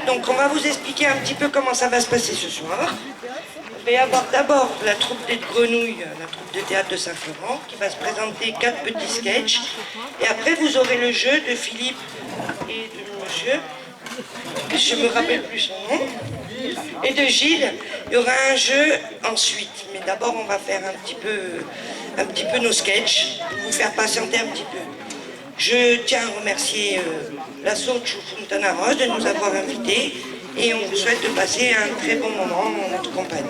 Donc on va vous expliquer un petit peu comment ça va se passer ce soir. On va y avoir d'abord la troupe des Grenouilles, la troupe de théâtre de Saint-Florent, qui va se présenter 4 petits sketchs. Et après vous aurez le jeu de Philippe et de monsieur, je me rappelle plus son nom, et de Gilles. Il y aura un jeu ensuite. Mais d'abord on va faire un petit peu nos sketchs, pour vous faire patienter un petit peu. Je tiens à remercier l'asso Fontana Rose de nous avoir invités et on vous souhaite de passer un très bon moment en notre compagnie.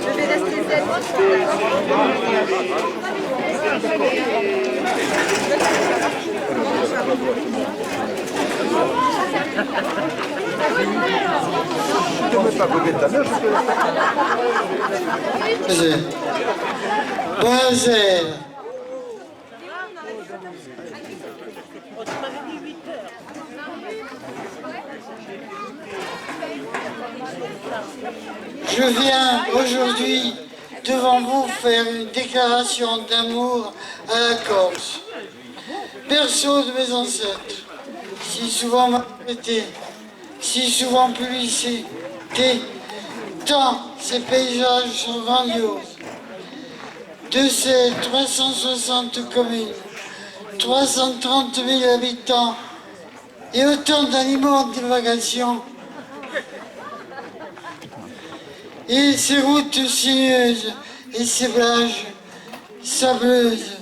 Je vais rester zen. Bonjour. Je viens aujourd'hui devant vous faire une déclaration d'amour à la Corse, berceau de mes ancêtres, si souvent maltraité, si souvent publicité, tant ces paysages sont grandioses. De ces 360 communes, 330 000 habitants et autant d'animaux en divagation, et ces routes sinueuses et ces plages sableuses,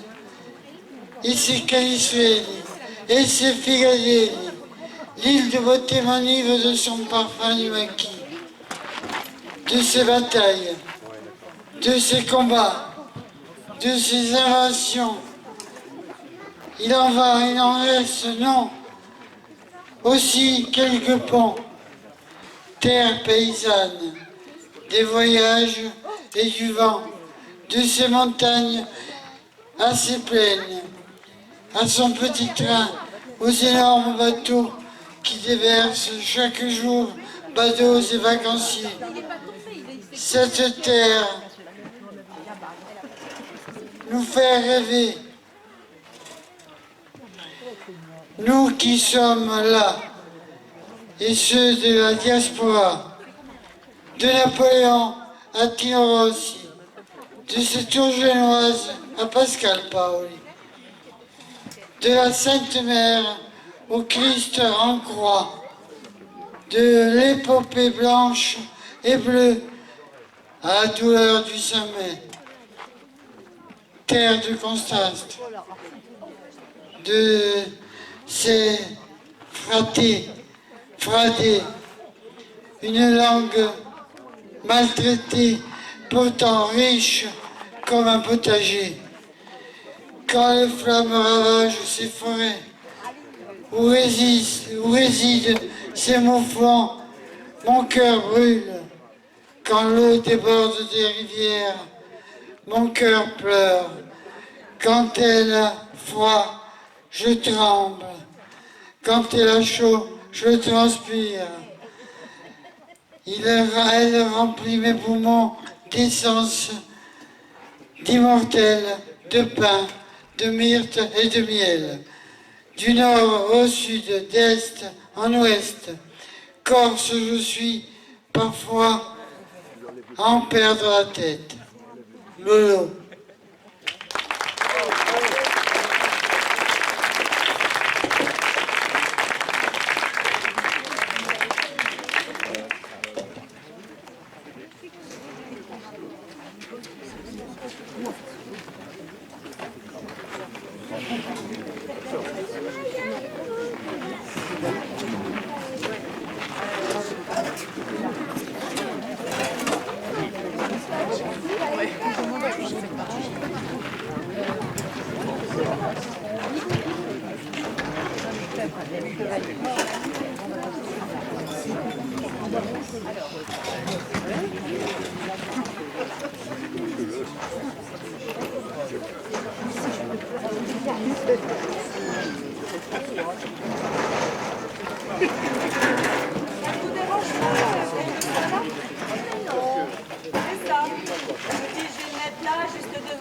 et ces calistrelli, et ces figadelli, l'île de beauté m'enivre de son parfum du maquis, de ces batailles, de ces combats, de ces invasions. Il en va, il en reste, non, aussi quelques ponts, terre paysanne, des voyages et du vent, de ces montagnes à ses plaines, à son petit train, aux énormes bateaux qui déversent chaque jour badauds et vacanciers. Cette terre nous fait rêver, nous qui sommes là, et ceux de la diaspora, de Napoléon à Tino Rossi, de cette tour génoise à Pascal Paoli, de la Sainte Mère au Christ en croix, de l'épopée blanche et bleue à la douleur du sommet, terre de contraste, de ces fradés, une langue maltraité, pourtant riche comme un potager. Quand les flammes ravagent ces forêts, où résident ces mouflons, mon cœur brûle. Quand l'eau déborde des rivières, mon cœur pleure. Quand elle a froid, je tremble. Quand elle a chaud, je transpire. Elle remplit mes poumons d'essence, d'immortel, de pain, de myrte et de miel. Du nord au sud, d'est en ouest, Corse je suis, parfois à en perdre la tête. Lolo.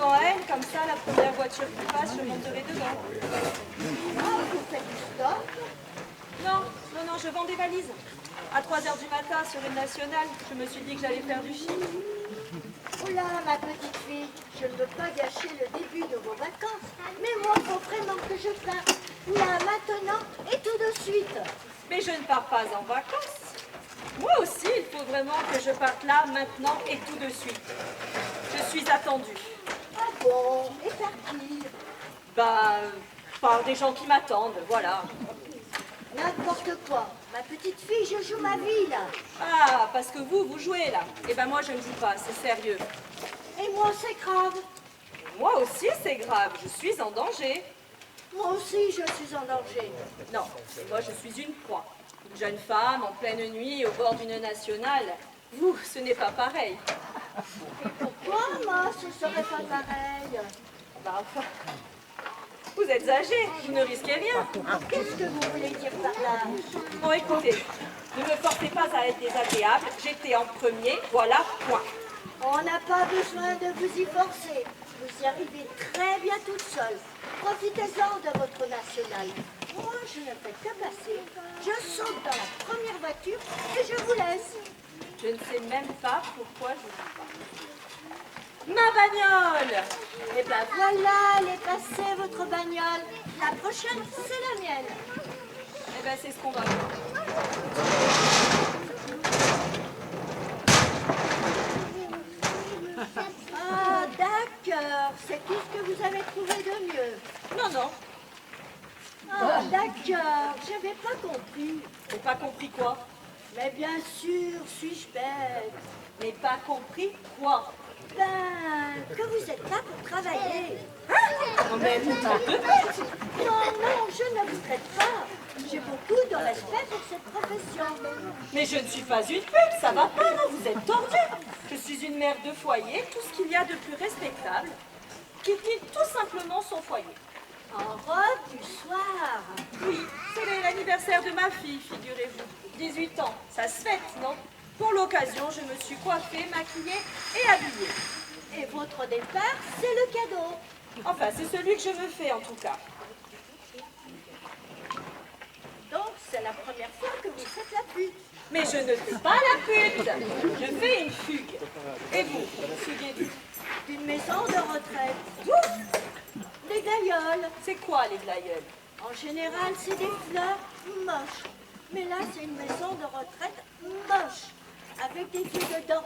devant elle, comme ça, la première voiture qui passe, je monterai dedans. Ah, vous faites du stop? Non, non, non, je vends des valises. À 3 h du matin, sur une nationale, je me suis dit que j'allais faire du ski. Oula, ma petite fille, je ne veux pas gâcher le début de vos vacances, mais moi, il faut vraiment que je parte. Là, maintenant, et tout de suite. Mais je ne pars pas en vacances. Moi aussi, il faut vraiment que je parte là, maintenant et tout de suite. Je suis attendue. Ah bon, et par qui? Par des gens qui m'attendent, voilà. N'importe quoi. Ma petite fille, je joue ma vie, là. Ah, parce que vous jouez là. Eh ben moi, je ne joue pas, c'est sérieux. Et moi, c'est grave. Moi aussi, c'est grave, je suis en danger. Moi aussi, je suis en danger. Non, moi, je suis une proie. Une jeune femme en pleine nuit au bord d'une nationale. Vous, ce n'est pas pareil. Pourquoi, moi, ce serait pas pareil? Enfin, vous êtes âgé, vous ne risquez rien. Qu'est-ce que vous voulez dire par là? Bon, écoutez, ne me forcez pas à être désagréable. J'étais en premier, voilà, point. On n'a pas besoin de vous y forcer. Vous y arrivez très bien toute seule. Profitez-en de votre nationale. Moi, je ne fais que passer. Je saute dans la première voiture et je vous laisse. Je ne sais même pas pourquoi je ne joue pas. Ma bagnole! Et ben voilà, elle est passée, votre bagnole. La prochaine, c'est la mienne. Eh ben, c'est ce qu'on va faire. Ah, d'accord. C'est tout ce que vous avez trouvé de mieux. Non, non, Ah, d'accord. J'avais pas compris. j'ai pas compris quoi. Mais bien sûr, suis-je bête? Mais pas compris quoi. Ben, que vous êtes là pour travailler. Non, mais vous êtes de bête. Non, non, je ne vous traite pas. J'ai beaucoup de respect pour cette profession. Mais je ne suis pas une pute, ça va pas, non, vous êtes tordu. Je suis une mère de foyer, tout ce qu'il y a de plus respectable, qui quitte tout simplement son foyer. En robe du soir. Oui, c'est l'anniversaire de ma fille, figurez-vous. 18 ans, ça se fête, non? Pour l'occasion, je me suis coiffée, maquillée et habillée. Et votre départ, c'est le cadeau. Enfin, c'est celui que je me fais en tout cas. Donc, c'est la première fois que vous faites la pute. Mais je ne fais pas la pute, je fais une fugue. Et vous fuguez d'où? D'une maison de retraite. D'où? Des gailleuls. C'est quoi les glaïeuls? En général, c'est des fleurs moches. Mais là, c'est une maison de retraite moche. Avec des filles dedans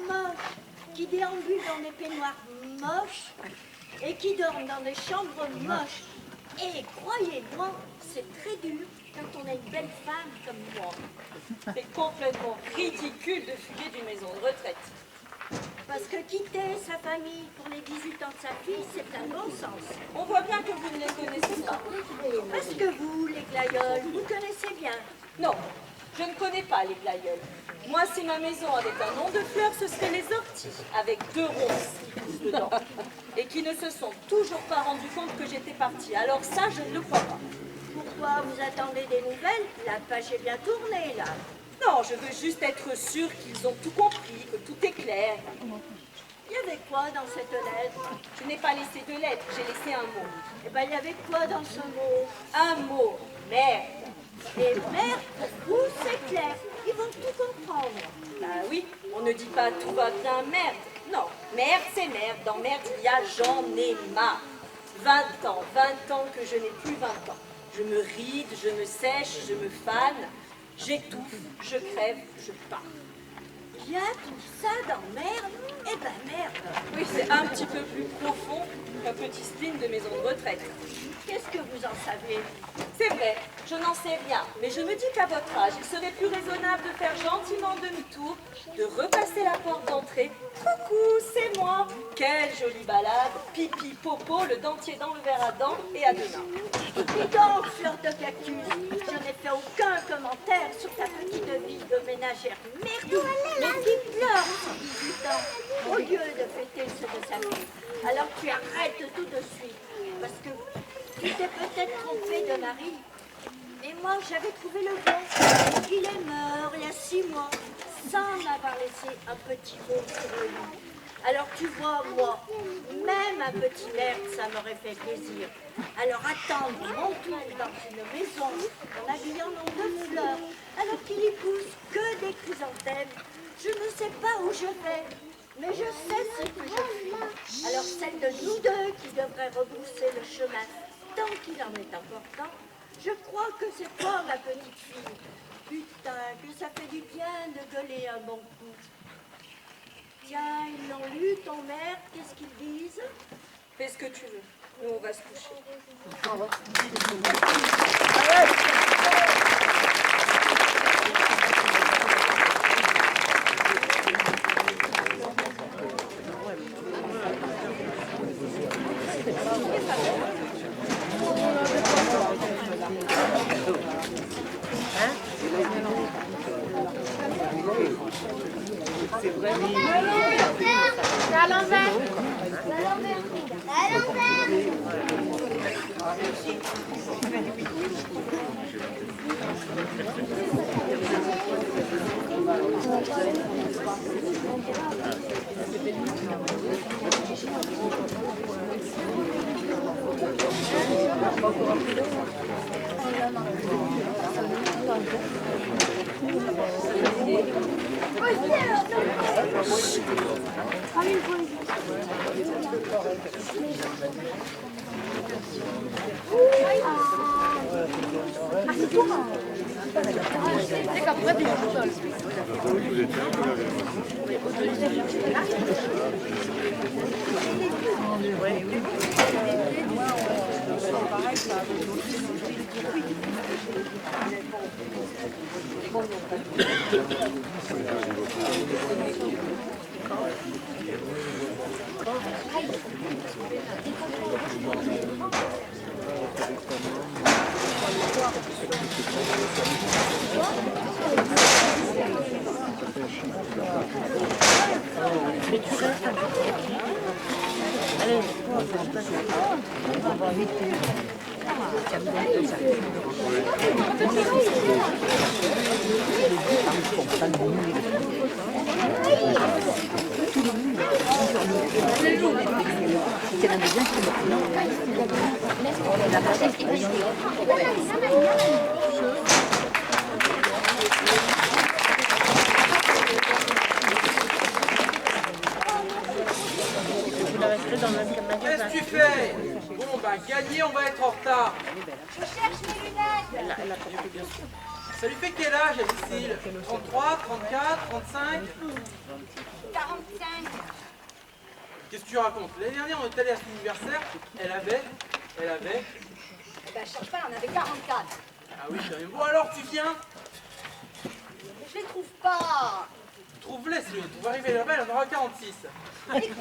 moches. Qui déambulent dans des peignoirs moches. Et qui dorment dans des chambres moches. Et croyez-moi, c'est très dur quand on a une belle femme comme moi. C'est complètement ridicule de fuguer d'une maison de retraite. Parce que quitter sa famille pour les 18 ans de sa fille, c'est un bon sens. On voit bien que vous ne les connaissez pas. Parce que vous, les glaïeuls, vous connaissez bien. Non, je ne connais pas les glaïeuls. Moi, si ma maison avait un nom de fleurs, ce serait les orties, avec 2 ronces qui poussent dedans. Et qui ne se sont toujours pas rendu compte que j'étais partie. Alors ça, je ne le crois pas. Pourquoi vous attendez des nouvelles? La page est bien tournée, là. Non, je veux juste être sûre qu'ils ont tout compris, que tout est clair. Il y avait quoi dans cette lettre? Je n'ai pas laissé de lettre, j'ai laissé un mot. Eh ben, il y avait quoi dans ce mot? Un mot, merde. Et merde, pour vous, c'est clair. Ils vont tout comprendre. Bah oui, on ne dit pas tout va bien, merde. Non, merde c'est merde. Dans merde, il y a j'en ai marre. 20 ans que je n'ai plus 20 ans. Je me ride, je me sèche, je me fane, j'étouffe, je crève, je pars. Il y a tout ça dans merde? Eh ben, merde. Oui, c'est un petit peu plus profond qu'un petit spleen de maison de retraite. Qu'est-ce que vous en savez? C'est vrai, je n'en sais rien, mais je me dis qu'à votre âge, il serait plus raisonnable de faire gentiment demi-tour, de repasser la porte d'entrée. Coucou, c'est moi. Quelle jolie balade. Pipi, popo, le dentier dans le verre à dents et à demain. Dis donc, fleur de cactus, je n'ai fait aucun commentaire sur ta petite vie de ménagère merde, mais qui pleure sur 18 ans, au lieu de fêter ceux de sa vie. Alors tu arrêtes tout de suite, parce que tu t'es peut-être trompé de mari. Et moi, j'avais trouvé le bon. Il est mort il y a 6 mois, sans m'avoir laissé un petit mot sur le lit. Alors tu vois, moi, même un petit merde, ça m'aurait fait plaisir. Alors attendre mon tour dans une maison, en habillant nom de fleurs, alors qu'il y pousse que des chrysanthèmes, je ne sais pas où je vais, mais je sais ce que je suis. Alors celle de nous deux qui devrait rebrousser le chemin, tant qu'il en est encore temps, je crois que c'est toi, ma petite fille. Putain, que ça fait du bien de gueuler un bon coup. Tiens, ils l'ont lu, ton mère, qu'est-ce qu'ils disent? Fais ce que tu veux. Nous, on va se coucher. Qu'est-ce que tu fais? Bon, bah, gagné, on va être en retard. Je cherche mes lunettes. Ça lui fait quel âge, Lucille? 33, 34, 35? 45. Qu'est-ce que tu racontes? L'année dernière, on est allé à son anniversaire, elle avait... Eh ben, je cherche pas, on avait 44. Ah oui, quand même. Bon, alors, tu viens? Mais je les trouve pas. Trouve-les, si on va arriver là-bas, elle en aura 46. Écoute,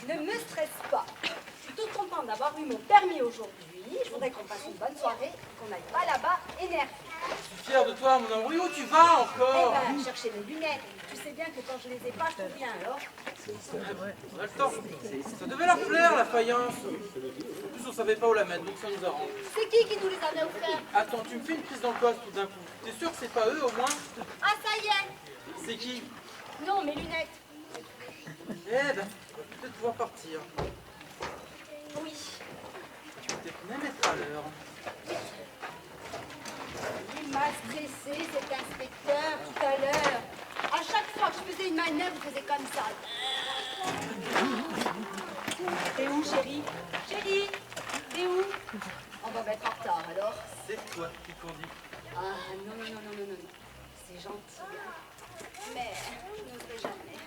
ne me stresse pas. Je suis toute contente d'avoir eu mon permis aujourd'hui. Je voudrais qu'on passe une bonne soirée, qu'on n'aille pas là-bas énervé. Je suis fier de toi, mon amour. Oui, où tu vas encore? Eh ben, chercher mes lunettes. Tu sais bien que quand je les ai pas, je trouve rien alors. On a le temps. Ça devait leur plaire, la faïence. En plus, on savait pas où la mettre, donc ça nous arrange. C'est qui nous les avait offerts? Attends, tu me fais une prise dans le poste tout d'un coup. T'es sûr que c'est pas eux, au moins? Ah, ça y est. C'est qui? Non, mes lunettes. Eh ben, tu vas peut-être pouvoir partir. Oui. Tu vas peut-être même être à l'heure. Il m'a stressé cet inspecteur tout à l'heure. À chaque fois que je faisais une manœuvre, il faisait comme ça. T'es où, chérie? Chérie, t'es où? On va mettre en retard alors. C'est toi qui conduis. Ah non. C'est gentil. Hein. Mais je n'oserais jamais.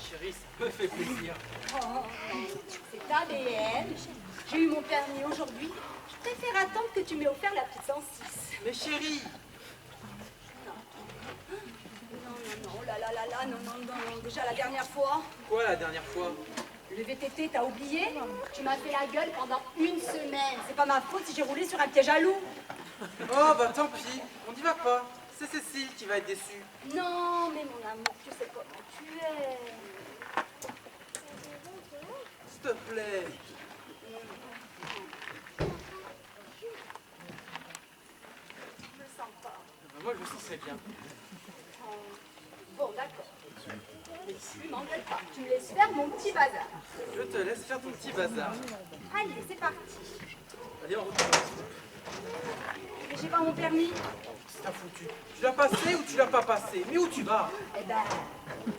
Chérie, ça me fait plaisir. Oh, non. C'est ABN. J'ai eu mon permis aujourd'hui. Je préfère attendre que tu m'aies offert la petite 106. Mais chérie! Non, non, déjà la dernière fois. Quoi la dernière fois? Le VTT, t'as oublié? Tu m'as fait la gueule pendant une semaine. C'est pas ma faute si j'ai roulé sur un piège à loup. Oh bah tant pis, on n'y va pas. C'est Cécile qui va être déçue. Non, mais mon amour, tu sais comment tu es. S'il te plaît. Je me sens pas. Moi je me sens bien. Bon, d'accord. Tu m'engueules pas. Tu me laisses faire mon petit bazar. Je te laisse faire ton petit bazar. Allez, c'est parti. Allez, on retourne. Mais j'ai pas mon permis. C'est ta foutu. Tu l'as passé ou tu l'as pas passé? Mais où tu vas? Eh ben,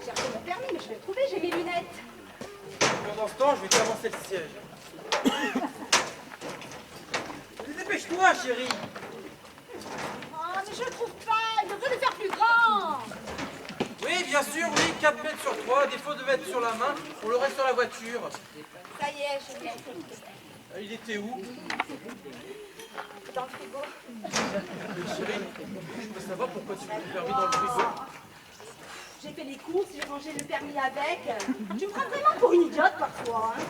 j'ai reçu mon permis, mais je vais le trouver, j'ai mes lunettes. Pendant ce temps, je vais t'avancer le siège. Mais dépêche-toi, chérie. Oh, mais je le trouve pas, je veux le faire plus grand. Oui, bien sûr, oui, 4 mètres sur 3, à défaut de mettre sur la main, on l'aurait sur la voiture. Ça y est, je l'ai. Il était où? Dans le frigo. Mais chérie, je peux savoir pourquoi tu l'as permis dans le frigo? J'ai fait les courses, j'ai rangé le permis avec. Tu me prends vraiment pour une idiote parfois, hein.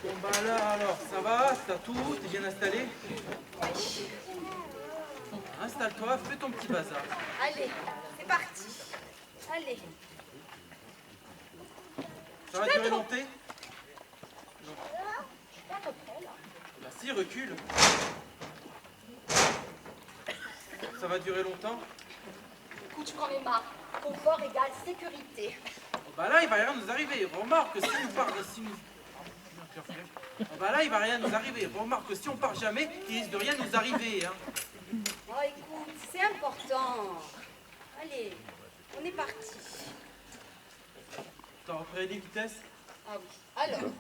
Bon bah là alors, ça va? T'as tout? T'es bien installé? Oui. Installe-toi, fais ton petit bazar. Allez, c'est parti. Allez. Ça va durer longtemps? À peu près, là. Bah si, recule. Ça va durer longtemps? Écoute, je prends mes marques. Confort égale sécurité. Oh bah là, il va rien nous arriver. Remarque que si nous part... Si nous... Oh bah là, il va rien nous arriver. Remarque que si on part jamais, il risque de rien nous arriver. Hein. Oh, écoute, c'est important. Allez, on est parti. T'as repris les vitesses? Ah oui. Alors,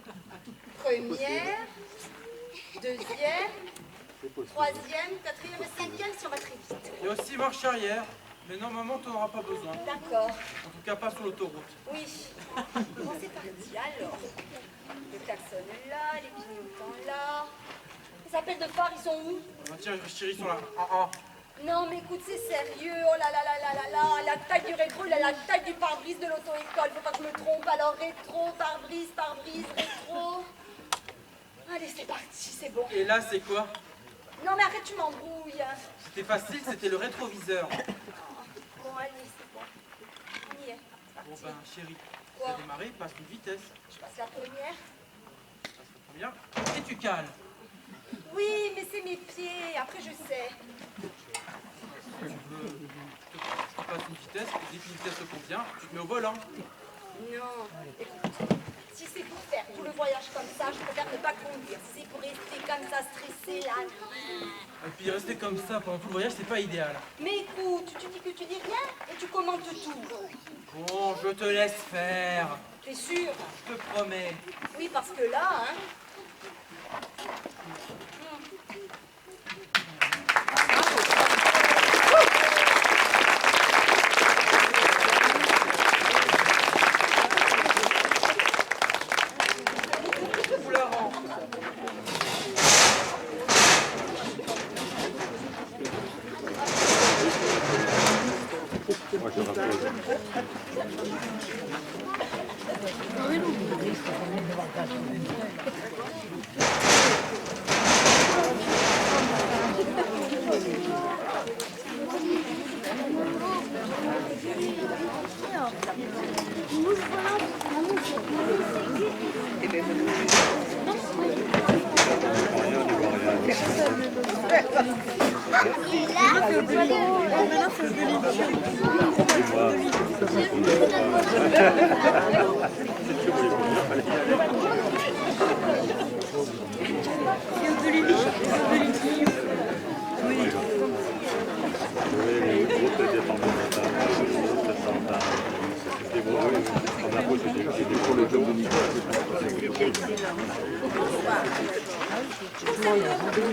première, deuxième, troisième, quatrième et cinquième, si on va très vite. Il y a aussi marche arrière, mais normalement, tu n'en auras pas besoin. D'accord. En tout cas, pas sur l'autoroute. Oui. Bon, c'est parti. Alors, le klaxon là, les clignotants là. Les appels de phare, ils sont où? Bah, tiens, chérie, ils sont là. Ah. Non, mais écoute, c'est sérieux. Oh là là là là là là. La taille du rétro, il a la taille du pare-brise de l'auto-école. Faut pas que je me trompe. Alors, rétro, pare-brise, rétro. Allez, c'est parti, c'est bon. Et là, c'est quoi? Non, mais arrête, tu m'embrouilles. C'était facile, c'était le rétroviseur. Bon, allez, c'est bon. On y est. Bon ben, chérie, tu Quoi? as démarré, passe une vitesse. Je passe la première. Passe la première. Et tu cales. Oui, mais c'est mes pieds. Après, je sais. Si tu passes une vitesse, dès qu'une vitesse te convient, tu te mets au volant. Non, écoute, si c'est pour faire tout le voyage comme ça, je préfère ne pas conduire. Si c'est pour rester comme ça, stressé, là, non. Et puis rester comme ça pendant tout le voyage, c'est pas idéal. Mais écoute, tu dis que tu dis rien et tu commentes tout. Bon, je te laisse faire. T'es sûr? Je te promets. Oui, parce que là, hein... Vous la rends.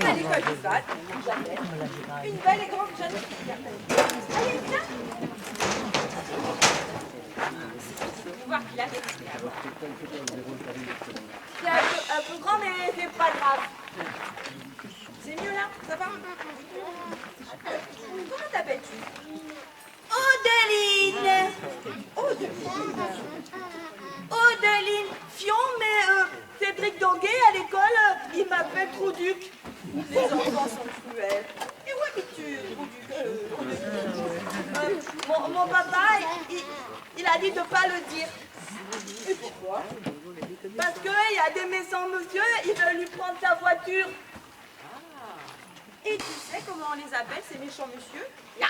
À l'école du FAD, une belle et grande jeune fille. Allez, viens. Faut voir qu'il a fait. C'est un peu grand, mais c'est pas grave. C'est mieux là? Ça va? Comment t'appelles-tu? Odeline! Odeline Fion, mais Cédric Doguet à l'école, il m'appelle Trouduc. Les enfants sont cruels. Et où habites-tu, Trouduc? Mon papa, il a dit de ne pas le dire. Et pourquoi? Parce qu'il y a des méchants monsieur, ils veulent lui prendre sa voiture. Et tu sais comment on les appelle, ces méchants monsieur? Là.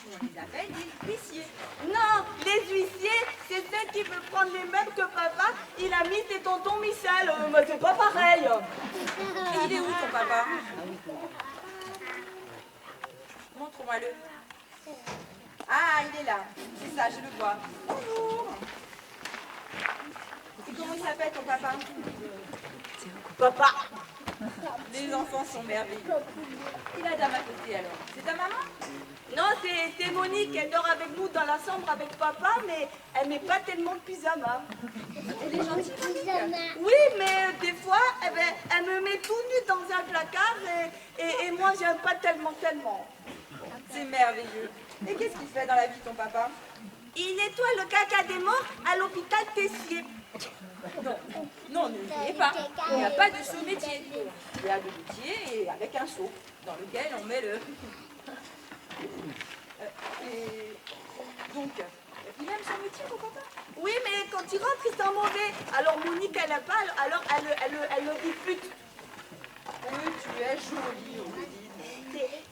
On les appelle des huissiers. Non, les huissiers, c'est celle qui veut prendre les meubles que papa, il a mis chez tonton Michel. Mais c'est pas pareil. Et il est où ton papa? Montre-moi-le. Ah, il est là. C'est ça, je le vois. Bonjour. Et comment il s'appelle ton papa? Papa. Les enfants sont merveilleux. Et la dame à côté alors? C'est ta maman? Non, c'est Monique, elle dort avec nous dans la chambre avec papa, mais elle met pas tellement de pyjama. Elle est gentille, Monique. Oui, mais des fois, eh ben, elle me met tout nu dans un placard et moi, j'aime pas tellement. C'est merveilleux. Et qu'est-ce qu'il fait dans la vie ton papa? Il nettoie le caca des morts à l'hôpital Tessier. Non, ne riez pas. Il n'y a pas de saut métier. Il y a de métier et avec un seau dans lequel on met le... et donc, il aime son métier, ton papa? Oui, mais quand il rentre, il sent mauvais. Alors Monique, elle n'a pas, alors elle le dispute. Oui, tu es jolie, on me dit.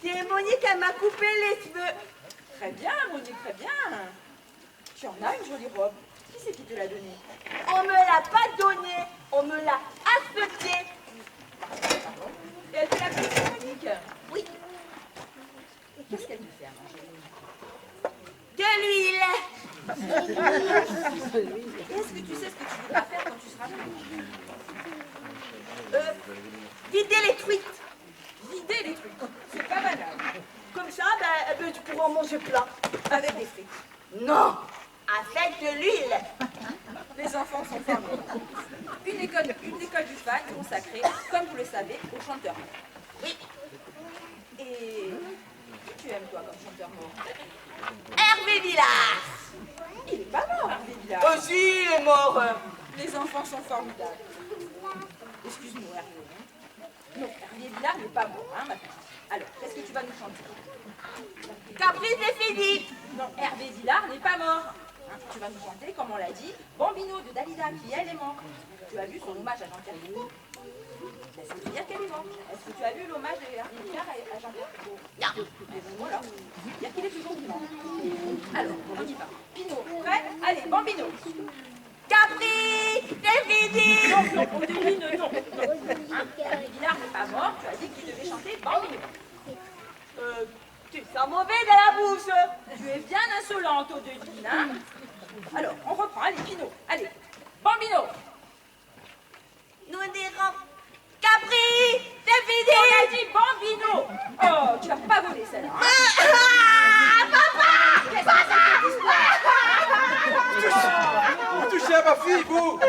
C'est Monique, elle m'a coupé les cheveux. Très bien, Monique, très bien. Tu en as une jolie robe. Qui c'est qui te l'a donnée? On me l'a pas donnée, on me l'a achetée. Et elle te l'a prise, Monique? Oui, Et qu'est-ce qu'elle te fait à manger? de l'huile. Et est-ce que tu sais ce que tu voudras faire quand tu seras grande? Vider les truites. Vider les trucs. C'est pas banal. Comme ça, ben, tu pourras en manger plein. Avec des frites. Non, avec de l'huile. Les enfants sont formidables. Une école du fan consacrée, comme vous le savez, aux chanteurs. Oui, Et qui tu aimes toi comme chanteur mort? Hervé Villas. Il est pas mort, Hervé Villard. Aussi, il est mort. Les enfants sont formidables. Excuse-moi, Hervé. Non, Hervé Villard n'est pas mort, hein, ma petite. Alors, qu'est-ce que tu vas nous chanter? Caprice est fini. Non, Hervé Villard n'est pas mort. Hein, tu vas nous chanter, comme on l'a dit, Bambino de Dalida, qui elle est morte. Tu as vu son hommage à Jean-Pierre Guigny? Laisse-moi te dire qu'elle est morte. Est-ce que tu as vu l'hommage de Hervé Villard à Jean-Pierre Guigny? Non. Et bon, voilà. Dire qu'il est toujours vivant. Alors, on y va. Pinot, prêt? Allez, Bambino. Caprice est fini. Non, on devine non. Hein, Hervé Villard n'est pas mort, tu as dit qu'il devait chanter Bambino. Tu sens mauvais de la bouche. Tu es bien insolente, Odile, hein? Alors, on reprend. Allez, Pinot. Allez, Bambino. Nous dirons Caprice c'est fini. On a dit Bambino. Oh, tu n'as pas volé celle-là. Hein? Papa. Qu'est-ce que c'est cette histoire? Vous touchez à ma fille, vous!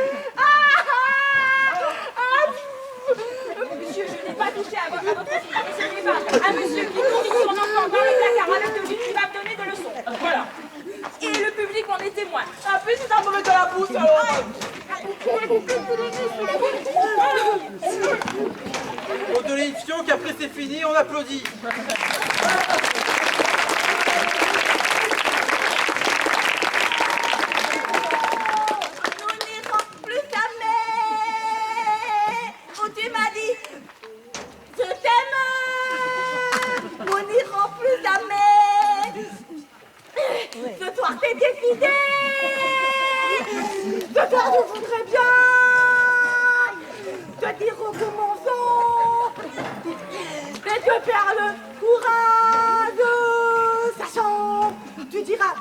Monsieur, je n'ai pas touché à votre fille. Et ce n'est pas un monsieur qui nourrit son enfant dans le placard avec de lui qui va me donner des leçons. Voilà. Et le public en est témoin. En plus, tu t'as mauvais de la bouche alors. Odeline Fion, qu'après c'est fini, on applaudit. Nous n'irons plus jamais où tu m'as dit je t'aime. Nous n'irons plus jamais. Ce soir t'étais fidèle. Ce soir je voudrais bien te dire recommençons. Mais te faire le courage. Sachant, tu diras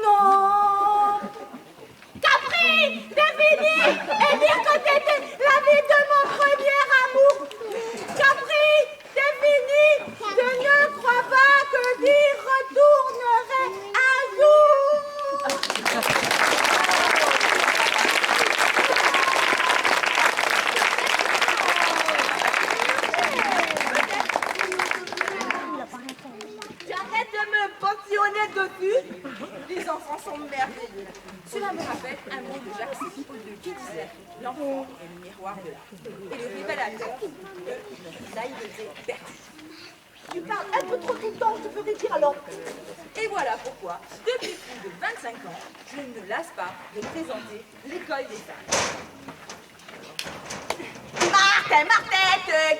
non. Capri, c'est fini. Et dire que t'étais la vie de mon premier amour. Capri, c'est fini. Je ne crois pas que j'y retournerai un jour. J'arrête de me pensionner dessus. Les enfants sont merveilleux. Cela me rappelle un mot de Jacques Séguin qui disait l'enfant est le miroir de l'art. Et le révélateur de naïveté perdue. Tu parles un peu trop longtemps, je veux dire alors. Et voilà pourquoi, depuis plus de 25 ans, je ne me lasse pas de présenter l'école des femmes. Marthe,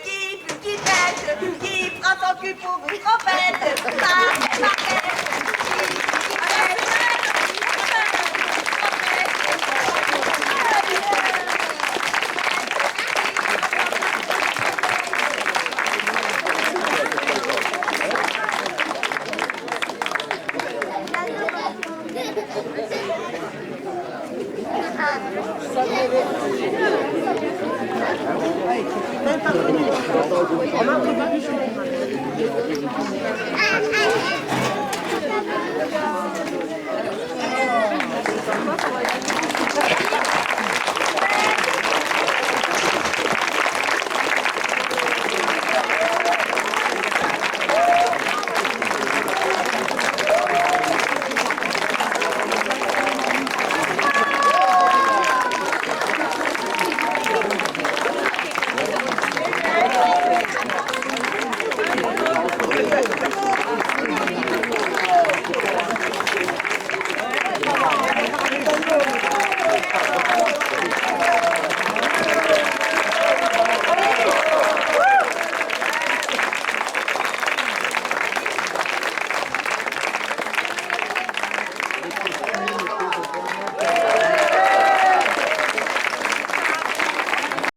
qui pète, qui prend son cul pour une trompette. Marthe, Ah,